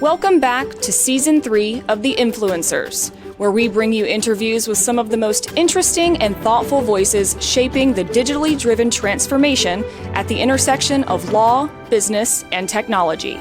Welcome back to Season 3 of The Influencers, where we bring you interviews with some of the most interesting and thoughtful voices shaping the digitally driven transformation at the intersection of law, business, and technology.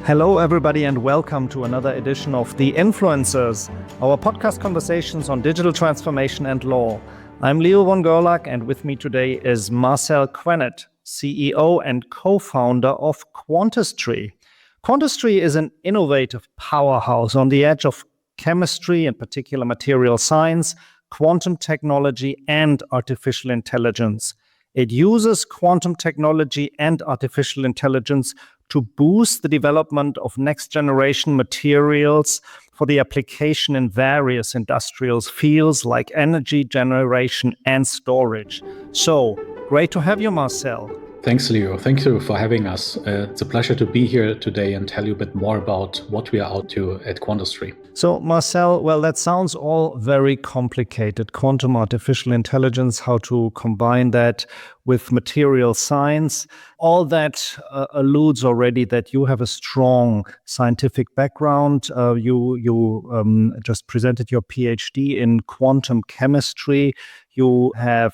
Hello, everybody, and welcome to another edition of The Influencers, our podcast conversations on digital transformation and law. I'm Leo von Gerlach, and with me today is Marcel Quennet, CEO and co-founder of Quantistry. Quantistry is an innovative powerhouse on the edge of chemistry, in particular material science, quantum technology, and artificial intelligence. It uses quantum technology and artificial intelligence to boost the development of next-generation materials for the application in various industrial fields like energy generation and storage. So, great to have you, Marcel. Thanks, Leo. Thank you for having us. It's a pleasure to be here today and tell you a bit more about what we are out to at Quantistry. So, Marcel, well, that sounds all very complicated. Quantum artificial intelligence, how to combine that with material science. All that alludes already that you have a strong scientific background. You just presented your PhD in quantum chemistry. You have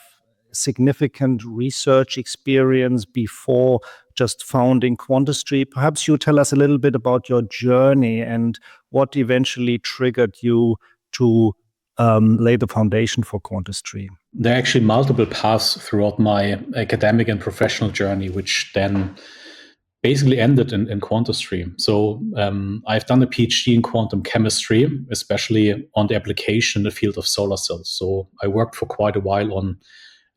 significant research experience before just founding Quantistry. Perhaps you tell us a little bit about your journey and what eventually triggered you to lay the foundation for Quantistry. There are actually multiple paths throughout my academic and professional journey, which then basically ended in Quantistry. So I've done a PhD in quantum chemistry, especially on the application in the field of solar cells. So I worked for quite a while on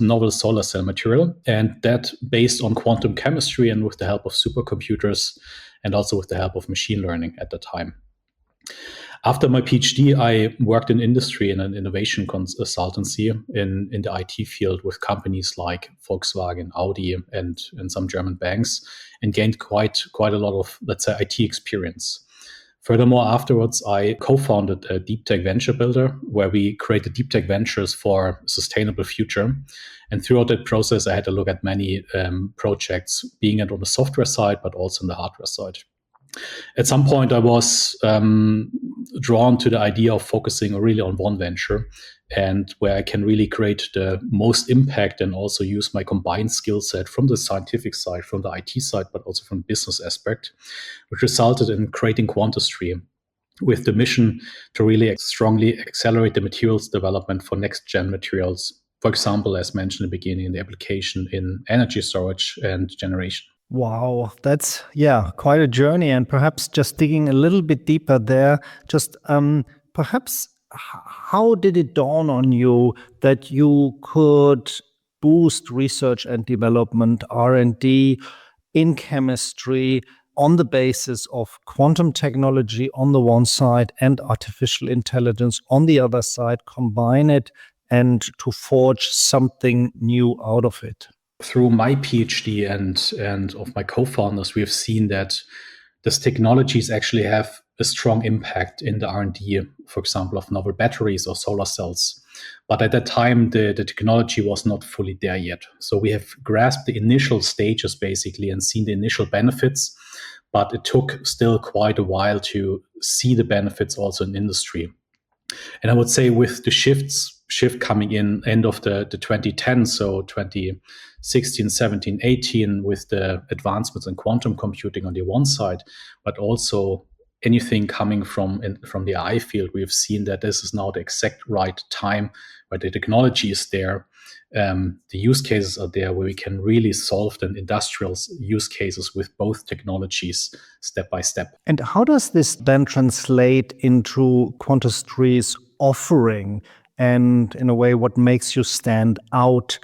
novel solar cell material, and that based on quantum chemistry and with the help of supercomputers and also with the help of machine learning at the time. After my PhD, I worked in industry in an innovation consultancy in the IT field with companies like Volkswagen, Audi, and some German banks, and gained quite a lot of, let's say, IT experience. Furthermore, afterwards, I co-founded a deep tech venture builder where we created deep tech ventures for a sustainable future. And throughout that process, I had to look at many projects, being it on the software side, but also on the hardware side. At some point, I was drawn to the idea of focusing really on one venture and where I can really create the most impact and also use my combined skill set from the scientific side, from the IT side, but also from the business aspect, which resulted in creating Quantistry with the mission to really strongly accelerate the materials development for next-gen materials. For example, as mentioned in the beginning, the application in energy storage and generation. Wow, that's, quite a journey. And perhaps just digging a little bit deeper there, just perhaps how did it dawn on you that you could boost research and development, R&D in chemistry on the basis of quantum technology on the one side and artificial intelligence on the other side, combine it and to forge something new out of it? Through my PhD and of my co-founders, we have seen that these technologies actually have a strong impact in the R&D, for example, of novel batteries or solar cells. But at that time, the technology was not fully there yet. So we have grasped the initial stages basically and seen the initial benefits, but it took still quite a while to see the benefits also in industry. And I would say with the shift coming in end of the 2010s, so 2016, 17, 18, with the advancements in quantum computing on the one side, but also anything coming from the AI field, we have seen that this is now the exact right time where the technology is there. The use cases are there where we can really solve the industrial use cases with both technologies step by step. And how does this then translate into Quantistry's offering and in a way what makes you stand out,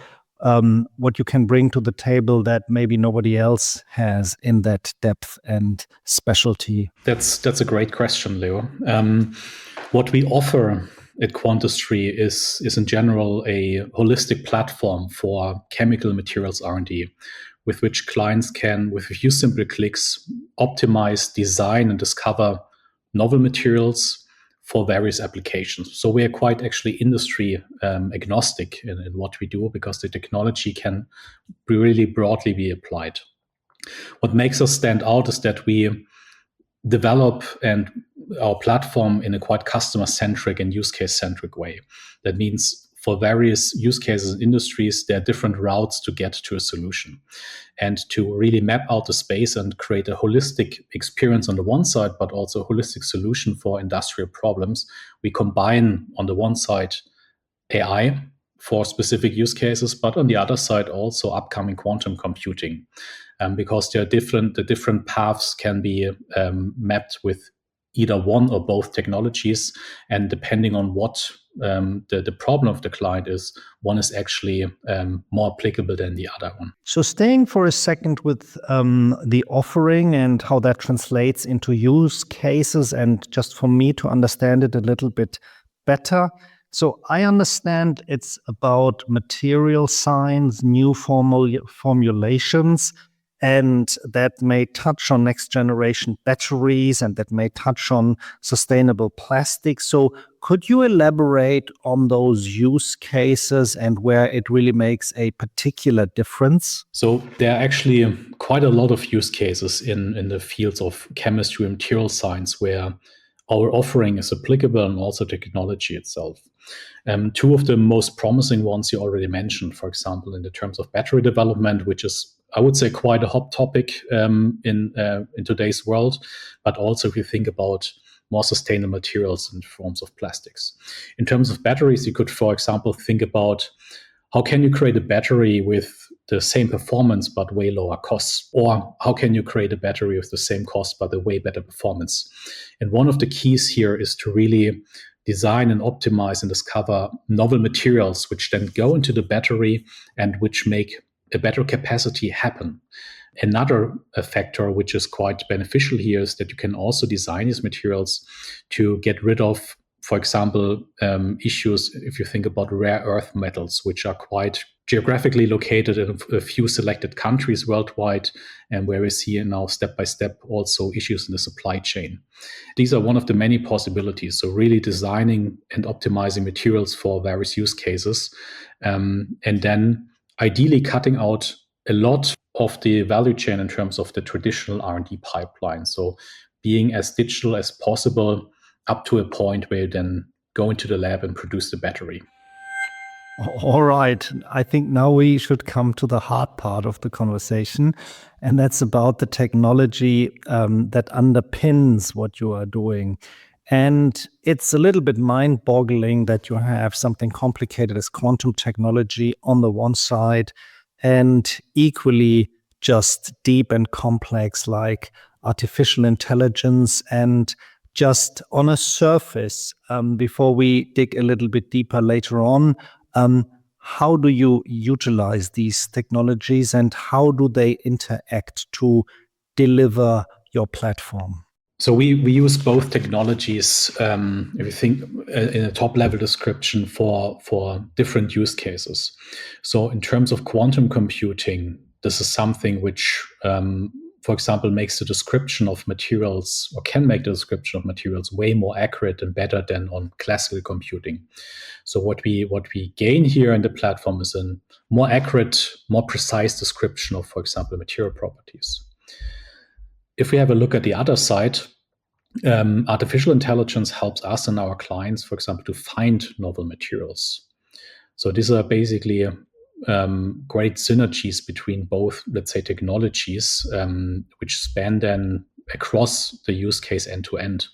what you can bring to the table that maybe nobody else has in that depth and specialty? That's a great question, Leo. What we offer at Quantistry is in general a holistic platform for chemical materials R&D, with which clients can, with a few simple clicks, optimize, design, and discover novel materials for various applications. So we are quite actually industry agnostic in what we do because the technology can really broadly be applied. What makes us stand out is that we develop and our platform in a quite customer-centric and use case-centric way. That means for various use cases and industries, there are different routes to get to a solution. And to really map out the space and create a holistic experience on the one side, but also a holistic solution for industrial problems, we combine on the one side AI for specific use cases, but on the other side also upcoming quantum computing, because the different paths can be mapped with either one or both technologies, and depending on what the problem of the client is, one is actually more applicable than the other one. So staying for a second with the offering and how that translates into use cases, and just for me to understand it a little bit better. So I understand it's about material science, new formulations, and that may touch on next generation batteries, and that may touch on sustainable plastics. So could you elaborate on those use cases and where it really makes a particular difference? So there are actually quite a lot of use cases in the fields of chemistry and material science where our offering is applicable, and also technology itself. Two of the most promising ones you already mentioned, for example, in the terms of battery development, which is, I would say, quite a hot topic in today's world, but also if you think about more sustainable materials in forms of plastics. In terms of batteries, you could, for example, think about how can you create a battery with the same performance but way lower costs? Or how can you create a battery with the same cost but a way better performance? And one of the keys here is to really design and optimize and discover novel materials which then go into the battery and which make a better capacity happen. Another factor which is quite beneficial here is that you can also design these materials to get rid of, for example, issues if you think about rare earth metals, which are quite geographically located in a few selected countries worldwide, and where we see now step by step also issues in the supply chain. These are one of the many possibilities. So really designing and optimizing materials for various use cases, and then ideally cutting out a lot of the value chain in terms of the traditional R&D pipeline. So being as digital as possible up to a point where you then go into the lab and produce the battery. All right. I think now we should come to the hard part of the conversation, and that's about the technology that underpins what you are doing. And it's a little bit mind-boggling that you have something complicated as quantum technology on the one side, and equally just deep and complex like artificial intelligence. And just on a surface, before we dig a little bit deeper later on, how do you utilize these technologies and how do they interact to deliver your platform? So we use both technologies, if you think in a top level description for different use cases. So in terms of quantum computing, this is something which, for example, makes the description of materials, or can make the description of materials, way more accurate and better than on classical computing. So what we gain here in the platform is a more accurate, more precise description of, for example, material properties. If we have a look at the other side, artificial intelligence helps us and our clients, for example, to find novel materials. So these are basically great synergies between both, let's say, technologies, which span then across the use case end to end.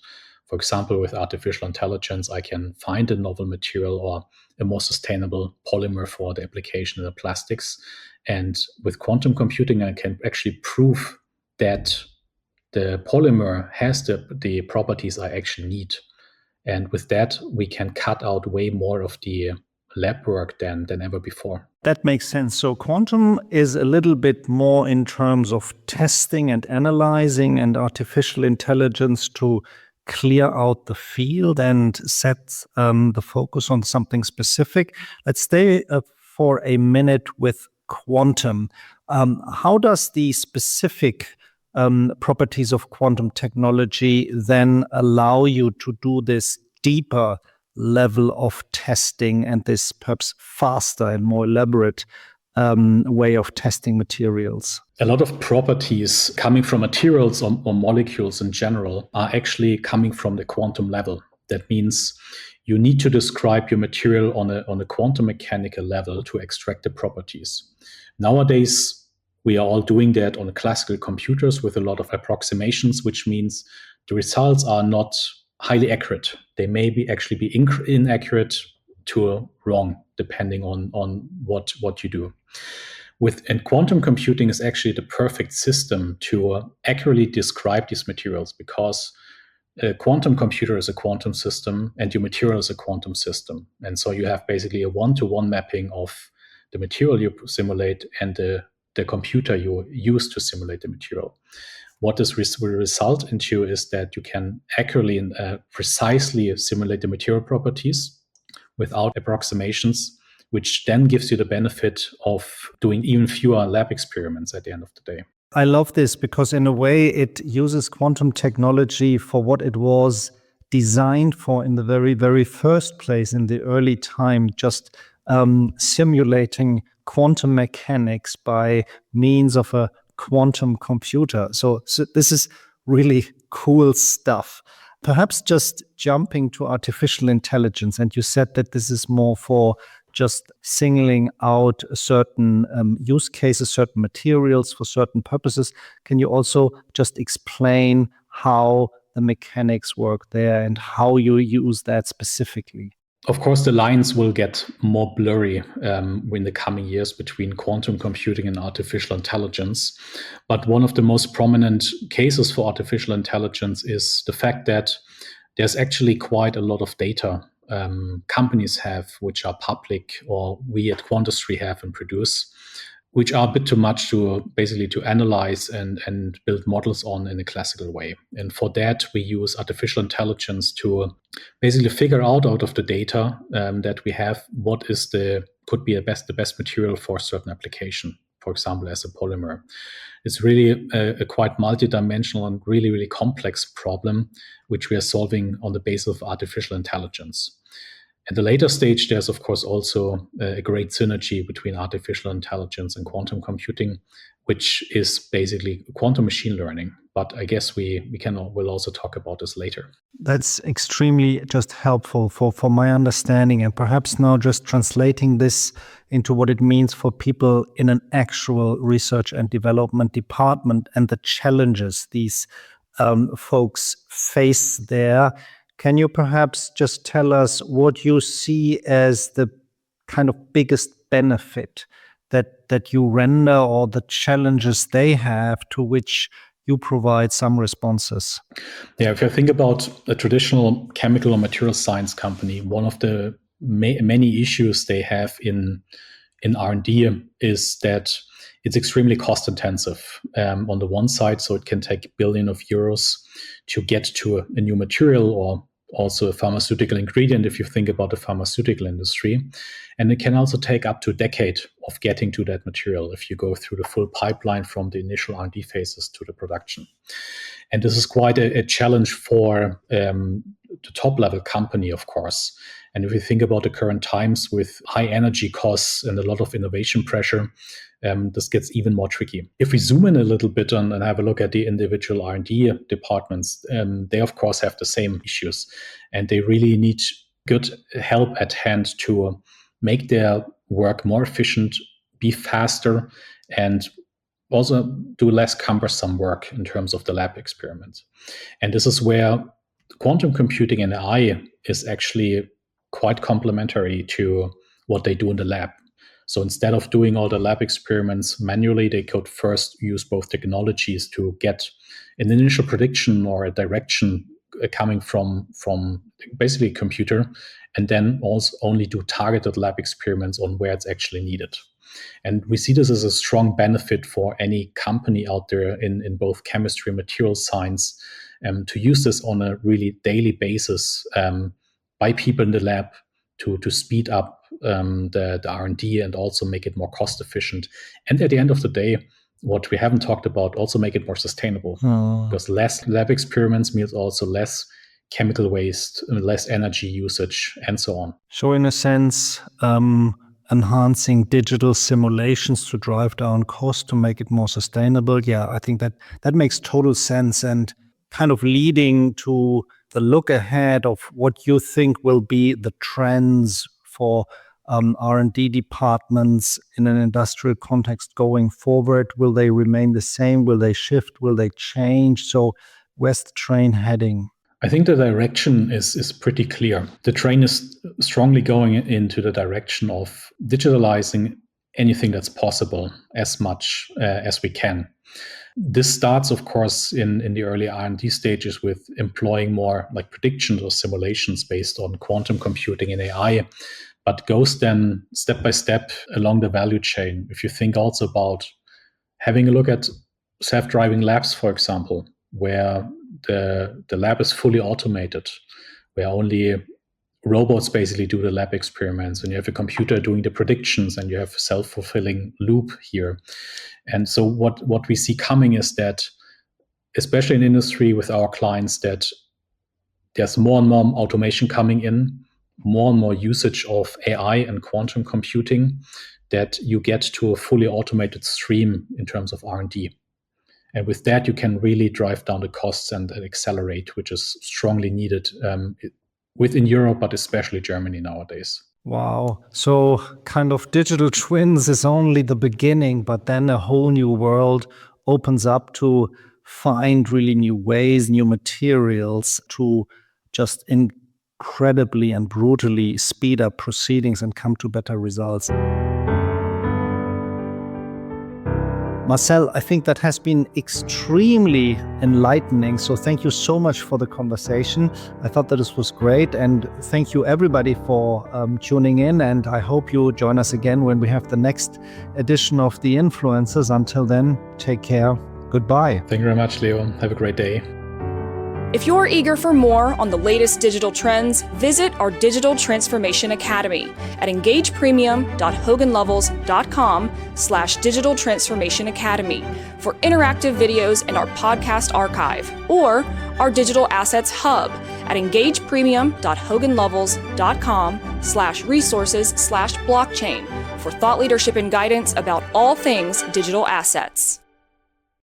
For example, with artificial intelligence, I can find a novel material or a more sustainable polymer for the application in the plastics. And with quantum computing, I can actually prove that the polymer has the properties I actually need. And with that, we can cut out way more of the lab work than ever before. That makes sense. So quantum is a little bit more in terms of testing and analyzing, and artificial intelligence to clear out the field and set the focus on something specific. Let's stay for a minute with quantum. How does the specific properties of quantum technology then allow you to do this deeper level of testing and this perhaps faster and more elaborate way of testing materials? A lot of properties coming from materials or molecules in general are actually coming from the quantum level. That means you need to describe your material on a quantum mechanical level to extract the properties. Nowadays, we are all doing that on classical computers with a lot of approximations, which means the results are not highly accurate. They may actually be inaccurate to wrong, depending on what you do. And quantum computing is actually the perfect system to accurately describe these materials, because a quantum computer is a quantum system and your material is a quantum system. And so you have basically a one-to-one mapping of the material you simulate and the computer you use to simulate the material. What this will result into is that you can accurately and precisely simulate the material properties without approximations, which then gives you the benefit of doing even fewer lab experiments at the end of the day. I love this because in a way it uses quantum technology for what it was designed for in the very, very first place in the early time, just simulating quantum mechanics by means of a quantum computer. So this is really cool stuff. Perhaps just jumping to artificial intelligence, and you said that this is more for just singling out certain use cases, certain materials for certain purposes. Can you also just explain how the mechanics work there and how you use that specifically? Of course, the lines will get more blurry in the coming years between quantum computing and artificial intelligence. But one of the most prominent cases for artificial intelligence is the fact that there's actually quite a lot of data companies have, which are public, or we at Quantistry have and produce, which are a bit too much to basically to analyze and build models on in a classical way. And for that, we use artificial intelligence to basically figure out of the data that we have, what is could be the best material for a certain application, for example, as a polymer. It's really a quite multidimensional and really, really complex problem, which we are solving on the basis of artificial intelligence. At the later stage, there's, of course, also a great synergy between artificial intelligence and quantum computing, which is basically quantum machine learning. But I guess we'll also talk about this later. That's extremely just helpful for my understanding, and perhaps now just translating this into what it means for people in an actual research and development department and the challenges these folks face there. Can you perhaps just tell us what you see as the kind of biggest benefit that you render, or the challenges they have to which you provide some responses? Yeah, if you think about a traditional chemical or material science company, one of the many issues they have in R&D is that it's extremely cost intensive on the one side. So it can take billions of euros to get to a new material, or also a pharmaceutical ingredient if you think about the pharmaceutical industry. And it can also take up to a decade of getting to that material if you go through the full pipeline from the initial R&D phases to the production. And this is quite a challenge for the top level company, of course. And if you think about the current times with high energy costs and a lot of innovation pressure, this gets even more tricky. If we zoom in a little bit and have a look at the individual R&D departments, they of course have the same issues, and they really need good help at hand to make their work more efficient, be faster, and also do less cumbersome work in terms of the lab experiments. And this is where quantum computing and AI is actually quite complementary to what they do in the lab. So instead of doing all the lab experiments manually, they could first use both technologies to get an initial prediction or a direction coming from basically a computer, and then also only do targeted lab experiments on where it's actually needed. And we see this as a strong benefit for any company out there in both chemistry and material science to use this on a really daily basis by people in the lab to speed up the R&D and also make it more cost efficient. And at the end of the day, what we haven't talked about, also make it more sustainable. Because less lab experiments means also less chemical waste, less energy usage, and so on. So in a sense, enhancing digital simulations to drive down costs to make it more sustainable. Yeah, I think that makes total sense, and kind of leading to the look ahead of what you think will be the trends for R&D departments in an industrial context going forward. Will they remain the same? Will they shift? Will they change? So where's the train heading? I think the direction is pretty clear. The train is strongly going into the direction of digitalizing anything that's possible as much as we can. This starts, of course, in the early R&D stages with employing more like predictions or simulations based on quantum computing and AI, but goes then step by step along the value chain. If you think also about having a look at self-driving labs, for example, where the lab is fully automated, where only robots basically do the lab experiments, and you have a computer doing the predictions, and you have a self-fulfilling loop here. And so what we see coming is that, especially in industry with our clients, that there's more and more automation coming in, more and more usage of AI and quantum computing, that you get to a fully automated stream in terms of R&D. And with that, you can really drive down the costs and accelerate, which is strongly needed within Europe, but especially Germany nowadays. Wow. So kind of digital twins is only the beginning, but then a whole new world opens up to find really new ways, new materials to just incredibly and brutally speed up proceedings and come to better results. Marcel, I think that has been extremely enlightening. So thank you so much for the conversation. I thought that this was great. And thank you everybody for tuning in. And I hope you join us again when we have the next edition of The Influencers. Until then, take care. Goodbye. Thank you very much, Leo. Have a great day. If you're eager for more on the latest digital trends, visit our Digital Transformation Academy at engagepremium.hoganlovells.com/Digital Transformation Academy for interactive videos in our podcast archive, or our Digital Assets Hub at engagepremium.hoganlovells.com/resources/blockchain for thought leadership and guidance about all things digital assets.